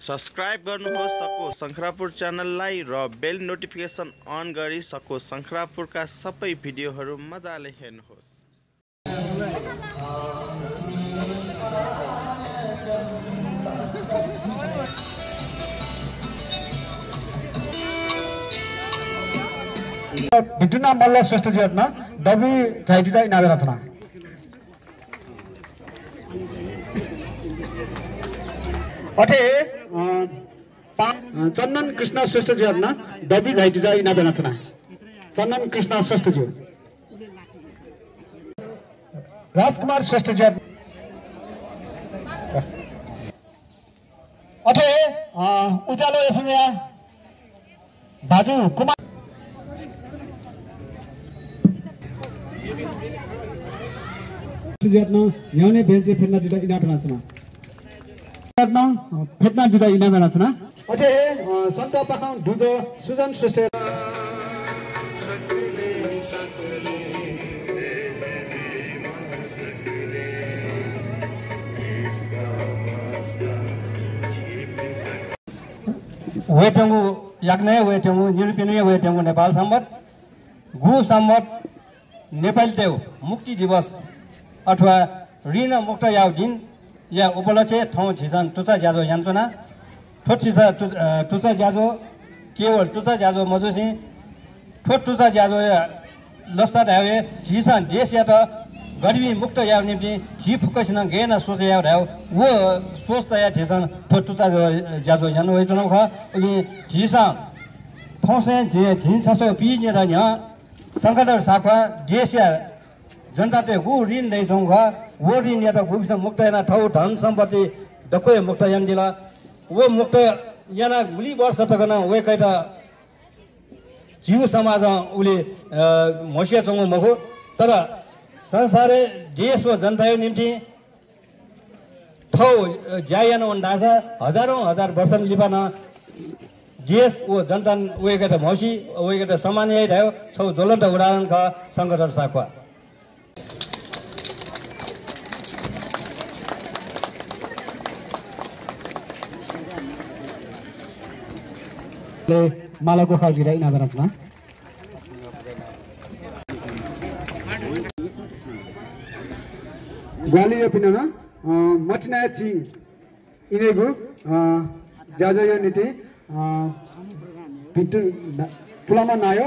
Subscribe गर्नुहोस् सको शंखरापुर च्यानललाई र बेल नोटिफिकेसन अन गरी सको शंखरापुरका सबै भिडियोहरू मजाले हेर्नुहोस्। भिटुना मल्ल श्रेष्ठ जीवनमा डबी ठाइटिटा इनाबे रचना अठे चन्दन कृष्ण श्रेष्ठ जीवनमा डबी ठाइटिटा इनाबे रचना चन्दन कृष्ण श्रेष्ठ जीव राजकुमार श्रेष्ठ जीव अठे उजालो एफएमया बाजु कुमार न्याउने बेन्चे फेर्ना जुदा इना बनाचना फेर्ना जुदा इना बनाचना अथे सन्त पाखौ दुजो सुजन श्रेष्ठ वेटंगु याग्ने वेटंगु युरोपियन वेटंगु नेपाल सम्बत गु सम्बत नेपाल देव मुक्ति दिवस अथवा ऋण मुक्त याव दिन या उपलक्ष्य ठाउँ झिजन टुचा ज्याजो यान्तना ठोट टुचा ज्याजो केवल टुचा ज्याजो मजुसी ठोट टुचा ज्याजो लस्ता ढावे झिसन देश या त गरिबी मुक्त याव निम्ति झि फुकसिन गेन सोच याव ढाव वो सोच या झिसन ठोट टुचा ज्याजो यान होइ तनौ ख अनि झिसा ठाउँसे झिन छसो पिने र न्या संकट साखा देश या जनता ते वो ऋण दे जोंगा वो ऋण या त गुबिस मुक्त याना ठौ धन सम्पत्ति दकोय मुक्त यान दिला वो मुक्त याना गुली वर्ष तकना वे कैटा जीव समाज उले मसिया चंगो मखो तर संसारे देश व जनता यो निम्ति ठौ ज्यायन वन्दासा हजारौं हजार वर्ष लिपान देश व जनता वे कैटा मसी वे कैटा समान यही रह्यो छौ ज्वलन्त उदाहरण ख संकट साखा मालाको खालगिरा इना बनाचना ग्वालियर पिनमा मटना ची इनेगु जाजो यो नीति पिटु पुलामा नायो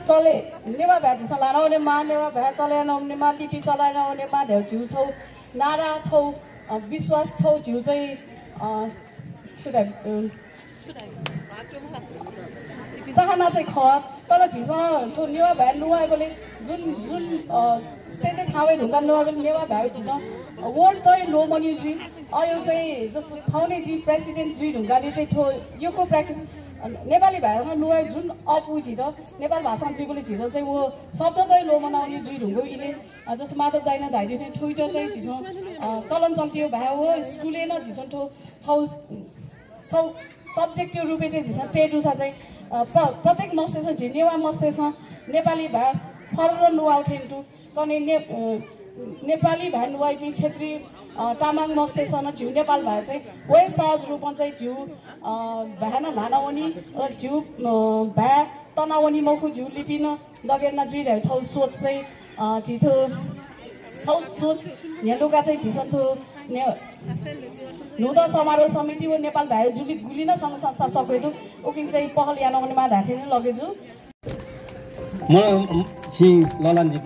चले नेवा भ्याज सलानाउने मा नेवा भ्या चलेन ओम्ने मा लिपि चलाएन ओने मा ढेउ झिउ छौ नारा छौ विश्वास छौ झिउ चाहिँ सुडा चाहना चाहिँ ख तर झिसा ठो नेवा भ्या नुवाए बोले जुन जुन स्टेटे ठाउँै ढुङ्गा नुवा बोले नेवा भ्या झिसा वर्ल्ड चाहिँ लो मनी जी अयो चाहिँ जस्तो ठाउने जी प्रेसिडेन्ट जी ढुङ्गाले चाहिँ ठो योको प्र्याक्टिस नेपाली भाषामा नुवाए जुन अपु झिट नेपाल भाषामा जीकोले झिसो चाहिँ वो शब्द चाहिँ लो मनाउने जुइ ढुङ्गो इले जस्तो माधव दाइना धाइदिने ट्विटर चाहिँ झिसो चलन चल्थ्यो भए हो स्कुले न झिसो ठो छौ सब्जेक्टिभ रूपे चाहिँ झिसो पेडुसा चाहिँ प्रत्येक मस्तेछ झिनेवा मस्तेछ नेपाली भाषा फर नुवा उठेन्टु कने नेपाली भए नुवाई पनि क्षेत्रीय तामाङ मस्तेसन झिउ नेपाल भए चाहिँ वै सहज रूपमा चाहिँ झिउ भ्यान लानावनी झिउ भ्या तनावनी मखु झिउ लिपिन जगेर्न जुइरहेको छौ सोच चाहिँ झिथो छौ सोच हेलुका चाहिँ झिसन्थो नुद समारोह समिति व नेपाल भए जुली गुलिन सङ्घ संस्था सकेदु उकिन चाहिँ पहल यानावनीमा ढाके नै लगेजु म छि ललन जी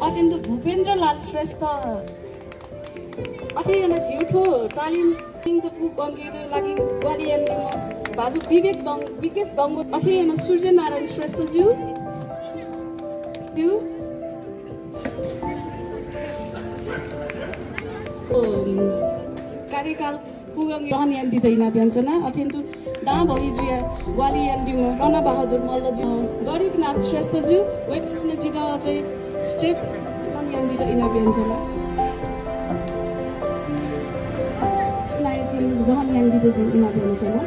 अटेन्ड भूपेन्द्र लाल श्रेष्ठ अठेना झिउठो तालिम सिंह त पुग बङ्गेर लागि ग्वालियरमा बाजु विकेश दङ्गो अठेना सूर्य नारायण श्रेष्ठ ज्यू कार्यकाल पुगङ्गे रहन यान दिँदैन व्यञ्जना अठेन्तु दाभरि जुया ग्वालियर दिउँ रण बहादुर मल्लज्यू गरीबनाथ श्रेष्ठज्यू वेकनजित चाहिँ स्टेप यान दिँदैन व्यञ्जना नाइजिङ रहन यान दिँदैन व्यञ्जना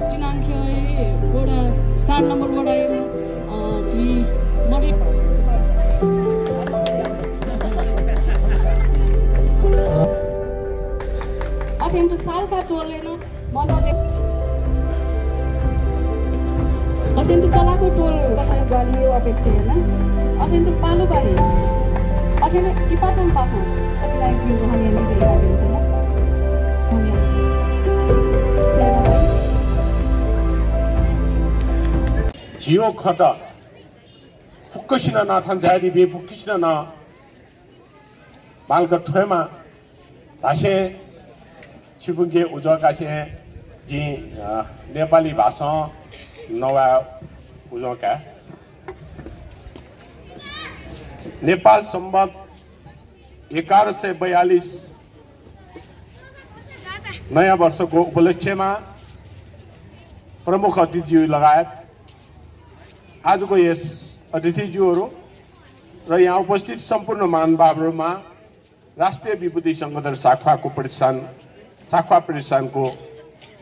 चिनाङ्ख्य बोडा 4 नम्बर बोडा जी मडे अठेन्टु सालका टोलले न मनोले अठेन्टु चलाको टोल गठन गरियो अपेक्षा होइन अठेन्टु पालुबारी अठेन्टु इपाटन पाखा COVID-19 को हामी निकै इरादिन्छ न जियो खता फुक्कसिना ना थान जायदी बे फुक्कसिना ना बालका ठोयमा भाषे छिपुगे उजो कासे जी नेपाली भाषा नवा उजो का नेपाल संवत 1142 नयाँ वर्षको उपलक्ष्यमा प्रमुख अतिथिज्यू लगायत आजको यस अतिथिज्यूहरू र यहाँ उपस्थित सम्पूर्ण महानुभावहरूमा राष्ट्रिय विभूति संगठन शाखा प्रतिष्ठानको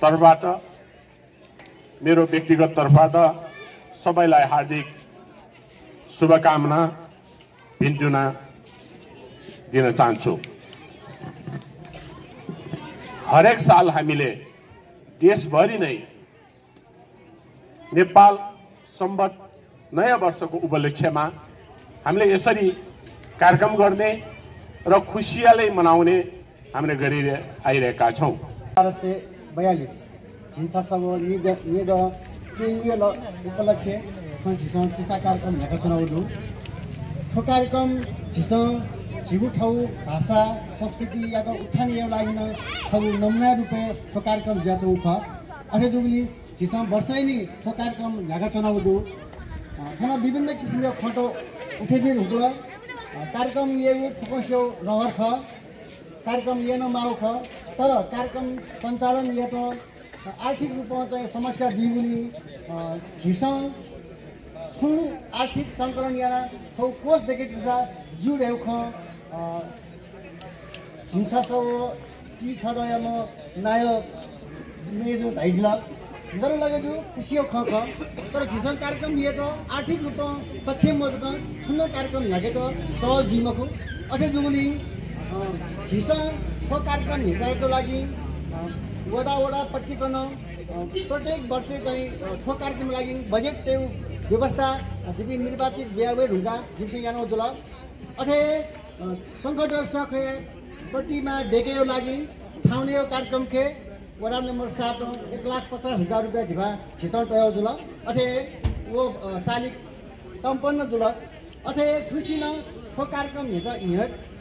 तर्फबाट मेरो व्यक्तिगत तर्फबाट सबैलाई हार्दिक शुभकामना भिन्टुना दिन चाहन्छु। हरेक साल हामीले देशभरि नै नेपाल संवत नयाँ वर्षको उपलक्ष्यमा हामीले यसरी कार्यक्रम गर्ने र खुसियालै मनाउने हामीले गरि आइरहेका छौं। 1242 झिन्सासव निग केन्द्रीय उपलक्ष्य झिसङ टीका कार्यक्रम हेका चुनाउनु ठो कार्यक्रम झिसङ झिगु ठाउँ भाषा संस्कृति या त उठाने एउटा लागिन सब नमुना रूपे ठो कार्यक्रम ज्यातो उख अठे दुबली झिसङ वर्षैनी ठो कार्यक्रम हेका चुनाउनु खाना विभिन्न किसिमको फोटो उठेदिन हुँदो कार्यक्रम ये ठोकस्यो रहर ख कार्यक्रम ये न माउ ख तर कार्यक्रम सञ्चालन ये त आर्थिक रूपमा चाहिँ समस्या दिहुनी झिसङ सु आर्थिक सङ्कलन याना छौ कोष देखेको जुडेउ ख झिन्सासो की छ र म नाय मेजो धाइडला जरो लगेजु खुसियो ख तर झिसङ कार्यक्रम ये त आर्थिक रूपमा सक्षम मजक सुन्न कार्यक्रम लागेको सहज जिमको अठे जुमुली झिसङ को कार्यक्रम हिँडाएको लागि वडा पट्टिकन प्रत्येक वर्ष चाहिँ ठो कार्यक्रम लागि बजेट त्यो व्यवस्था जिबी निर्वाचित व्यावे ढुङ्गा जिससे यहाँ जुल अठे संकट सखे प्रतिमा डेकेयो लागि ठाउने कार्यक्रम के वडा नंबर 7 1,50,000 रुपया झिबा झिसङ टयो जुल अठे वो सालिक सम्पन्न जुल अठे खुसी न ठो कार्यक्रम हिँड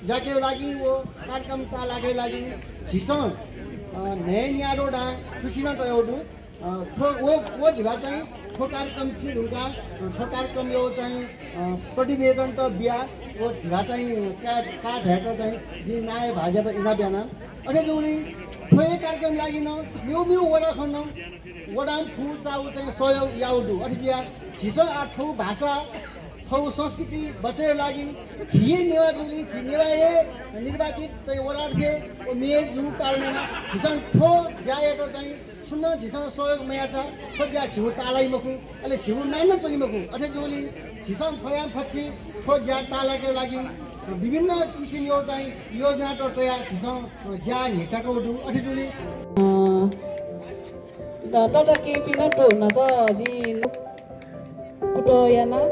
जाके लागि वो कार्यक्रम का लागे लागि झिसङ नयाँ रोडा खुसी न टयो वो झिबा चाहिँ ठो कार्यक्रम ढुङ्गा ठो कार्यक्रम यो चाहिँ प्रतिवेदन त बिहा वो झिबा चाहिँ का झ्याक चाहिँ जी नाय भाजा त इना बिहान अठे जोनी ठोए कार्यक्रम लागि न यो बिउ वडा खन्न वडा फु चाउ चाहिँ सहयोग याउदु अठे बिहा झिसङ आठौ भाषा ठौ संस्कृति बचाउको लागि छिए नेवा जुली छिनेवा ए निर्वाचित चाहिँ वडा छे मेयर जु कारण झिसङ ठो जाएको चाहिँ सुन्न झिसङ सहयोग मया छ खोज्या छिउ तालाई मकु अहिले छिउ नाइन पनि मकु अठे जोली झिसङ फयाम फछि ठो ज्या तालाको लागि विभिन्न किसिमको चाहिँ योजना त तयार झिसङ ज्या हेचाको दु अठे जोली दादा के पिना टो नजा जी कुटो याना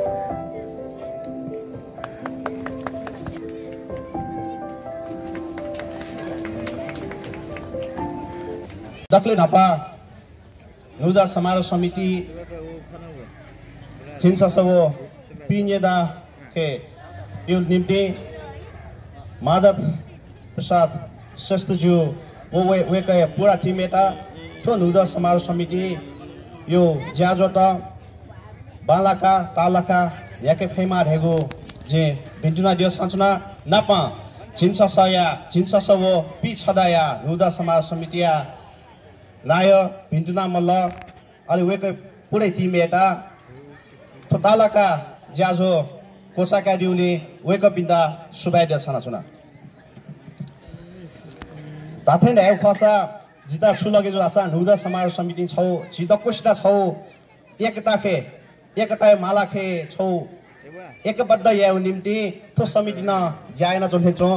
दक्ले नपा नुदा समारोह समिति झिन्सासवो पिन्यदा के यो निम्ति माधव प्रसाद श्रेष्ठज्यू वो वे के पूरा टिम एता तो नुदा समारोह समिति यो ज्याजोटा बालाका तालाका याके फेमा रहेगो जे भिन्टुना दियो सञ्चना नपा झिन्सासवो पि छदाया नुदा समारोह समितिया नाय भिन्टुना मल्ल अलि वेकै पुरै टिम एटा थोतालाका ज्याजो कोसाका दिउले वेक बिन्दा सुबाइद छनाचुना ताथेन आउ खसा जिता छुलगे जो आसा नुदा समारोह समिति छौ जिता कोसिता छौ एकता मालाखे छौ एकबद्ध याउ निम्ति ठो समिति न ज्याएन जोन्थे चो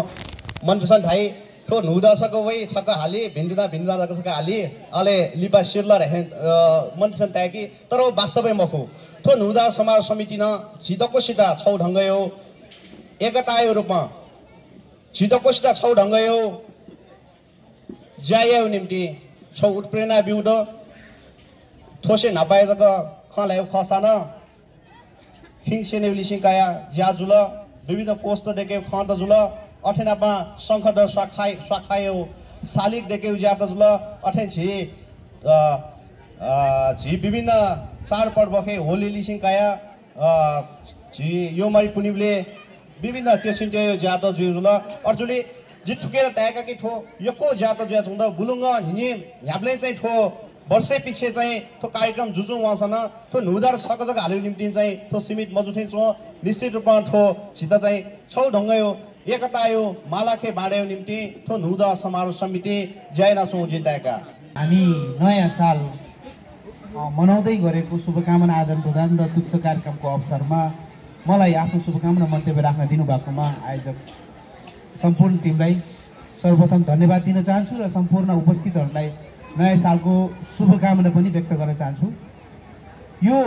मनजसन धाइ ठो नुदा सको वही छक्का हाली भिन्डुदा जको छक्का हाली अले लिपा सिल्लर हे मनसन ताकि तर वास्तवै मखु ठो नुदा समाज समिति न छिदको सिधा छौ ढंगयो एकतायो रूपमा छिदको सिधा छौ ढंगयो जायो निम्ति छौ उत्प्रेरणा बिउड थोसे नपाए जक खलायो खसान खिङ सेनेउली सिंकाया ज्याजुल विविध पोस्ट देखे खन्त जुल अठेनापा शंखद स्वाखायो शालिक देखे ज्यात जुल अठेन झी विभिन्न चाडपर्व खे होली लिसिंकाया झी यो मरि पुनिबले विभिन्न त्यो छिन्टे ज्यात जुल अर्जुले जी ठुकेर टाका कि ठो यको ज्यात ज्यात हुँदा बुलुङ्ग हिने ह्याब्ले चाहिँ ठो वर्षै पछि चाहिँ त्यो कार्यक्रम जुजु उहाँसँग त्यो नुदार सकजक हाल्यो निम्ति चाहिँ त्यो सीमित मजुथे छ निश्चित रूपमा ठो छिता चाहिँ छौ ढङ्गयो एकता यो मालाखे बाँड्यो निम्ति त्यो नुदा समारोह समिति जयना छौँ जिताएका हामी नयाँ साल मनाउँदै गरेको शुभकामना आदान प्रदान र तुच्छ कार्यक्रमको अवसरमा मलाई आफ्नो शुभकामना मन्तव्य राख्न दिनुभएकोमा आयोजक सम्पूर्ण टिमलाई सर्वप्रथम धन्यवाद दिन चाहन्छु र सम्पूर्ण उपस्थितहरूलाई नयाँ सालको शुभकामना पनि व्यक्त गर्न चाहन्छु। यो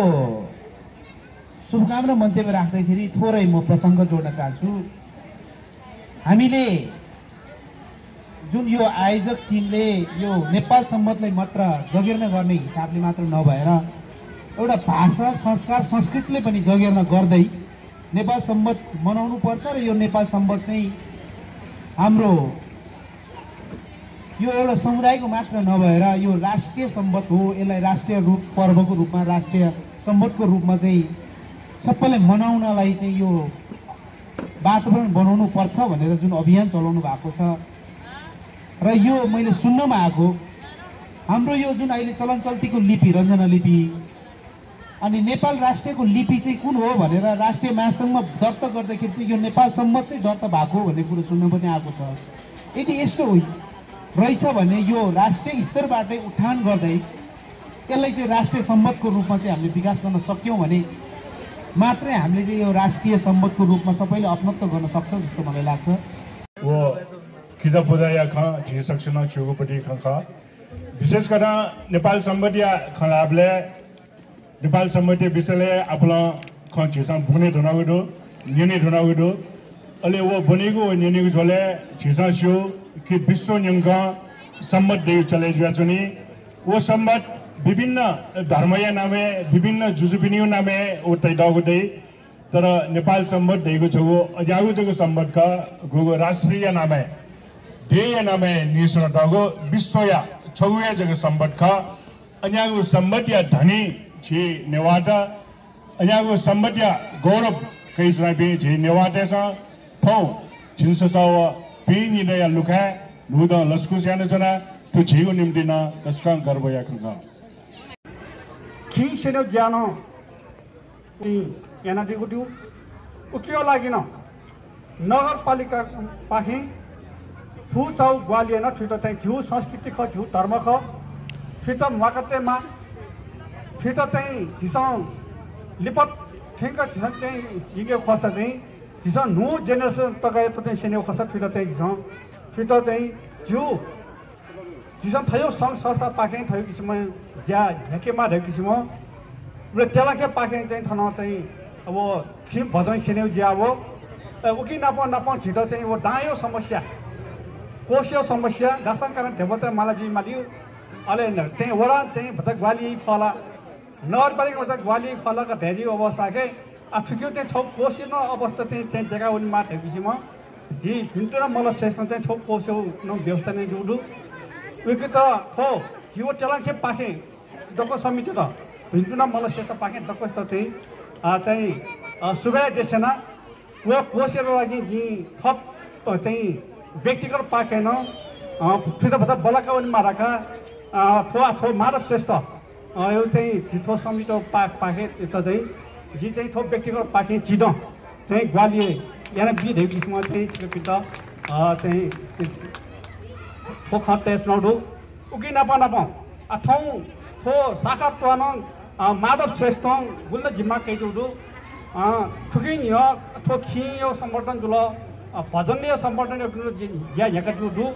शुभकामना मन्तव्य राख्दाखेरि थोरै म प्रसङ्ग जोड्न चाहन्छु। हामीले जुन यो आयोजक टिमले यो नेपाल सम्बन्धलाई मात्र जगेर्ना गर्ने हिसाबले मात्र नभएर एउटा भाषा संस्कार संस्कृतिले पनि जगेर्ना गर्दै नेपाल सम्बन्ध मनाउनु पर्छ र यो नेपाल सम्बन्ध चाहिँ हाम्रो यो एउटा समुदायको मात्र नभएर यो राष्ट्रिय सम्बन्ध हो। यसलाई राष्ट्रिय रूप पर्वको रूपमा राष्ट्रिय सम्बन्धको रूपमा चाहिँ सबैले मनाउनलाई चाहिँ यो वातावरण बनाउनु पर्छ भनेर जुन अभियान चलाउनु भएको छ र यो मैले सुन्नमा आएको हाम्रो यो जुन अहिले चलन चल्तीको लिपि रञ्जना लिपि अनि नेपाल राष्ट्रियको लिपि चाहिँ कुन हो भनेर राष्ट्रिय महासङ्घमा दर्ता गर्दाखेरि चाहिँ यो नेपाल सम्बन्ध चाहिँ दर्ता भएको भन्ने कुरो सुन्न पनि आएको छ। यदि यस्तो रहेछ भने यो राष्ट्रिय स्तरबाटै उठान गर्दै यसलाई चाहिँ राष्ट्रिय सम्बन्धको रूपमा चाहिँ हामीले विकास गर्न सक्यौँ भने मात्रै हामीले चाहिँ यो राष्ट्रिय सम्बन्धको रूपमा सबैले अपनत्व गर्न सक्छ जस्तो मलाई लाग्छ। वो किजा पूजा ख झे सक्छन छेउपट्टि ख विशेष गरेर नेपाल सम्बन्धी खलाबले नेपाल सम्बन्धी विषयले आपला ख झेसा बुने धुनाउडो निने धुनाउडो अले वो बनेको निनेको झोले झेसा छेउ कि विश्व न्यंका सम्मत देव चले जुनी वो सम्मत विभिन्न धर्मया नामे विभिन्न जुजुपिनियो नामे वो तैदागो दे तर नेपाल सम्मत देगो छ वो अजागो जगो सम्मत का गो राष्ट्रिय नामे देय नामे निसुन दागो विश्वया छौया जगो सम्मत का अजागो सम्मत या धनी छी नेवादा अजागो सम्मत या गौरव कई जुना भी छी नेवादा सा थौ छिनससाव पिनी दया लुखा नुदा लस्कुस्यानो जना त्यो छिगो निम्तिन त्यसका गर्व या खंगा खी सेनो जानो नि याना दिगु दिउ उकियो लागिन नगरपालिका पाखे फुचाउ ग्वालिएन फिट चाहिँ झु संस्कृति ख झु धर्म ख फिट मकतेमा फिट चाहिँ झिसं लिपट ठेंगा झिसं चाहिँ हिगे खस चाहिँ झिसं नु जेनेरेसन तगाय त चाहिँ सेनेउ खस फिट चाहिँ झिसं फिट चाहिँ झु झिसं थयो संघ संस्था पाखे थयो किसिम ज्या झकेमा थयो किसिम र तेलाके पाखे चाहिँ थन चाहिँ अब खिम भदन सेनेउ ज्या हो उकि नप छिटो चाहिँ वो डायो समस्या कोसियो समस्या दासन कारण देवता मालाजी मालियो अले चाहिँ वडा चाहिँ भत ग्वाली फला नगरपालिका भत ग्वाली फलाका भेजी अवस्था के ठुक्यो चाहिँ छौ कोसियो न अवस्था चाहिँ जग्गा उनी माथि किसिम जी भिन्टु र मलाई श्रेष्ठ चाहिँ छौ कोसियो न व्यवस्था नै जुडु उके त हो जीव तेलाके पाखे दको समिति त भिन्टु न मलाई श्रेष्ठ पाखे दको त चाहिँ सुबे देशना वो कोसेर लागि जी थप चाहिँ व्यक्तिगत पाखेन फिर भत बलका उनी माराका थो माधव श्रेष्ठ यो चाहिँ छिटो समिति पाखे त चाहिँ जी चाहिँ थो व्यक्तिगत पाखे चिद चाहिँ ग्वालिए याना बिधेको किसिममा चाहिँ छिटो चाहिँ थो खटे नडु उकि नपाउ ठाउँ थो शाखा त्वान माधव श्रेष्ठ गुल्ल जिम्मा केजु ठुकिन यो थो खियो समर्थन जुल भजनीय संगठन ज्या झ्याका दु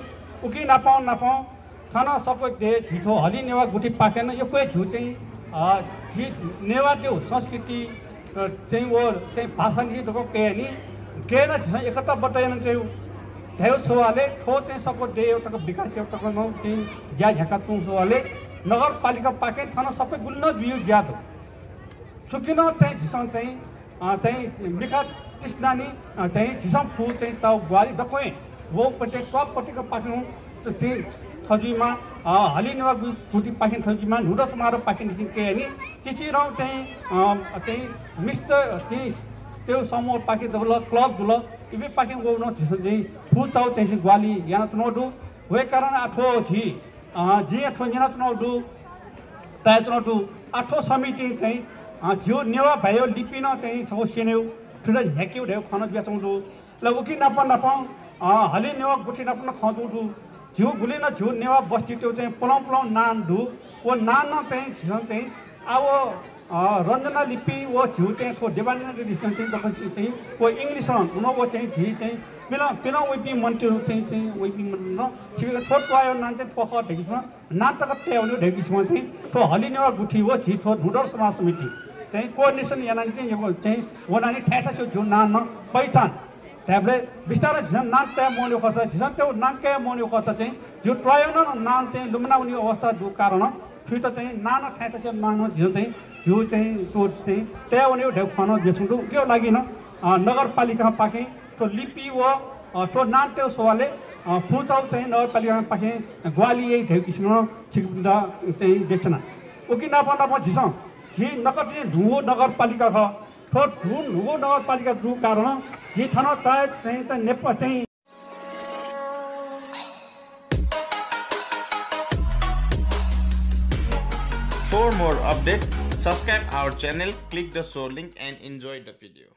उकि नापाउँ खाना सबै दे झिठो हली नेवा गुठी पाकेन यो कोही झु चाहिँ नेवा त्यो संस्कृति चाहिँ वो चाहिँ भाषा नि तो के नि के न छ एकता बटायन चाहिँ theo सोवाले ठो चाहिँ सको दे एउटाको विकास एउटाको नौ चाहिँ ज्या झ्याका तुङ सोवाले नगरपालिका पाके थाना सबै गुल्न बिउ ज्यादो सुकिन चाहिँ झिसङ चाहिँ मिखा तिस्नानी चाहिँ झिसङ फु चाहिँ चाउ ग्वाली दकोइ वो पटे टप पटेको पाक्नु त्यो खजुमा हली नेवा गुटी पाकिन खजुमा नुडा समारो पाकिन के अनि चिची रौ चाहिँ मिस्टर चाहिँ त्यो समूह पाकि दबल क्लब दुल इबे पाकिन गो न चाहिँ फु चाउ चाहिँ ग्वाली याना तनोडु वे कारण आठो छि जी आठो याना तनोडु ताय तनोडु आठो समिति चाहिँ जिउ नेवा भयो लिपिन चाहिँ छौ सेनेउ ठुला झ्याक्यौ ढेउ खन बेचौदु ल उकि नापा हली नेवा गुठी नापन खदुदु झिउ गुलिन झिउ नेवा बस्ती त्यो चाहिँ पलाउ नान धु वो नान चाहिँ अब रञ्जना लिपि वो झिउ चाहिँ थो देवानी रिसन चाहिँ वो इंग्लिश न वो चाहिँ झि चाहिँ पिला वेपी मन्टे चाहिँ वेपी न छिबे थोट आयो नान चाहिँ पख ढेकिसमा नाटक ट्याउले ढेकिसमा चाहिँ थो हली नेवा गुठी वो झि थो ढुडर समाज समिति चाहिँ कोअर्डिनेसन यानानी चाहिँ यो चाहिँ वनानी ठ्याठा छ झिउ नान पहिचान ट्याबले बिस्तारै झन् नान त्या मोन्यो खस झन् त्यो नान क्या मोन्यो खस चाहिँ जो ट्रायन नान चाहिँ लुमनाउने अवस्था दु कारण फिर चाहिँ नानो ठाँटा चाहिँ नानो झिउ चाहिँ त्यो चाहिँ ट्याउने ढेउ खन जेसुडु के लागि न नगरपालिका पाके तो लिपि व तो नान त्यो सोवाले फुचाउ चाहिँ नगरपालिका पाके ग्वाली यही ढेउ किसिम छिक्दा चाहिँ देख्छन ओकि नापा झिस झि नकति ढुङ्गो नगरपालिका ख थो ढुङ्गो नगरपालिका दु कारण जी थाना चाहे चाहिँ त नेपाल चाहिँ For more updates, subscribe our channel, click the show link and enjoy the video.